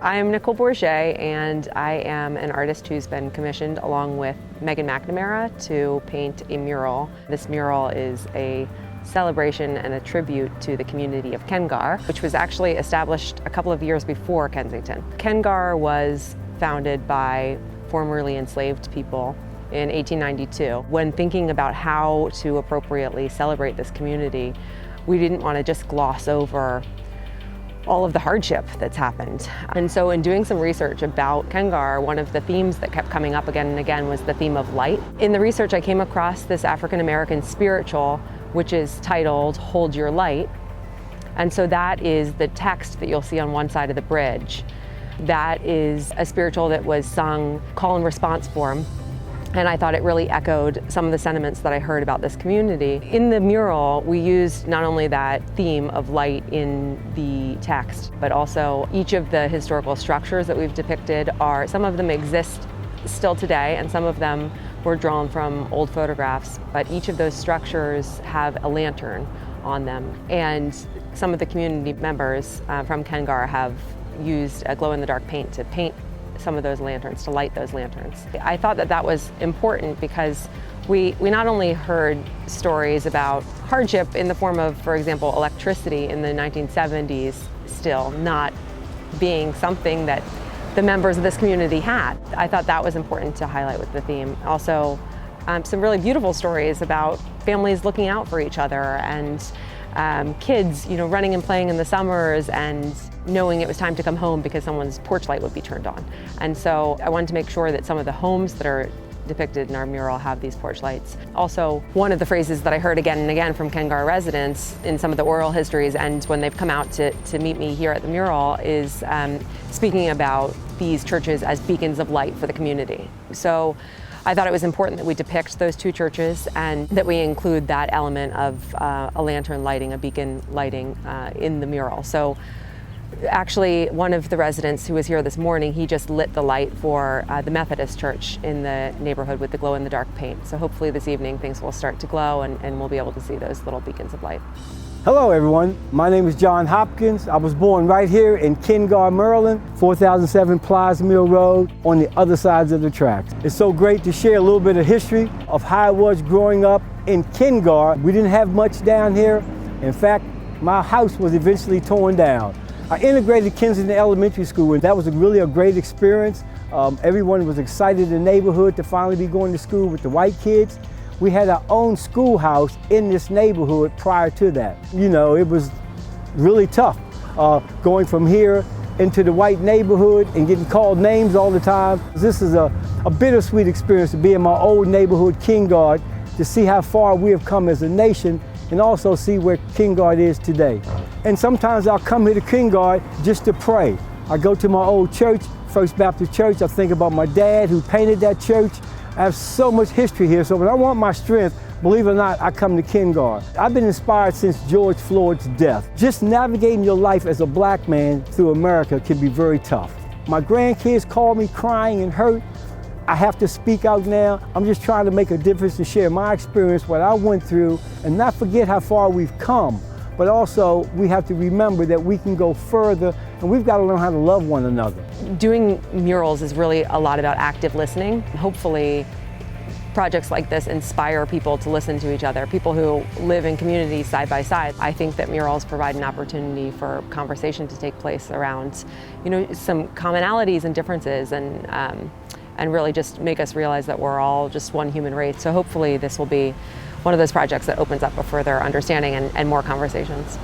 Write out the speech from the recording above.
I'm Nicole Bourgea, and I am an artist who's been commissioned along with Megan McNamara to paint a mural. This mural is a celebration and a tribute to the community of Ken-Gar, which was actually established a couple of years before Kensington. Ken-Gar was founded by formerly enslaved people in 1892. When thinking about how to appropriately celebrate this community, we didn't want to just gloss over all of the hardship that's happened. And so in doing some research about Ken-Gar, one of the themes that kept coming up again and again was the theme of light. In the research, I came across this African-American spiritual, which is titled Hold Your Light. And so that is the text that you'll see on one side of the bridge. That is a spiritual that was sung call and response form. And I thought it really echoed some of the sentiments that I heard about this community. In the mural, we used not only that theme of light in the text, but also each of the historical structures that we've depicted some of them exist still today, and some of them were drawn from old photographs, but each of those structures have a lantern on them. And some of the community members from Ken-Gar have used a glow-in-the-dark paint to paint some of those lanterns, to light those lanterns. I thought that that was important because we not only heard stories about hardship in the form of, for example, electricity in the 1970s still not being something that the members of this community had. I thought that was important to highlight with the theme. Also, some really beautiful stories about families looking out for each other and kids, running and playing in the summers and knowing it was time to come home because someone's porch light would be turned on. And so I wanted to make sure that some of the homes that are depicted in our mural have these porch lights. Also, one of the phrases that I heard again and again from Ken-Gar residents in some of the oral histories and when they've come out to meet me here at the mural is speaking about these churches as beacons of light for the community. So I thought it was important that we depict those two churches and that we include that element of a lantern lighting, a beacon lighting in the mural. So actually, one of the residents who was here this morning, he just lit the light for the Methodist church in the neighborhood with the glow-in-the-dark paint. So hopefully this evening things will start to glow and we'll be able to see those little beacons of light. Hello everyone, my name is John Hopkins. I was born right here in Ken-Gar, Maryland, 4007 Plaza Mill Road on the other sides of the tracks. It's so great to share a little bit of history of how I was growing up in Ken-Gar. We didn't have much down here. In fact, my house was eventually torn down. I integrated Kensington Elementary School, and that was really a great experience. Everyone was excited in the neighborhood to finally be going to school with the white kids. We had our own schoolhouse in this neighborhood prior to that. It was really tough going from here into the white neighborhood and getting called names all the time. This is a bittersweet experience to be in my old neighborhood, Ken-Gar, to see how far we have come as a nation and also see where Ken-Gar is today. And sometimes I'll come here to Ken-Gar just to pray. I go to my old church, First Baptist Church. I think about my dad who painted that church. I have so much history here, so when I want my strength, believe it or not, I come to Ken-Gar. I've been inspired since George Floyd's death. Just navigating your life as a black man through America can be very tough. My grandkids call me crying and hurt. I have to speak out now. I'm just trying to make a difference and share my experience, what I went through, and not forget how far we've come. But also, we have to remember that we can go further, and we've got to learn how to love one another. Doing murals is really a lot about active listening. Hopefully, projects like this inspire people to listen to each other, people who live in communities side by side. I think that murals provide an opportunity for conversation to take place around, some commonalities and differences, and really just make us realize that we're all just one human race. So hopefully this will be one of those projects that opens up a further understanding and more conversations.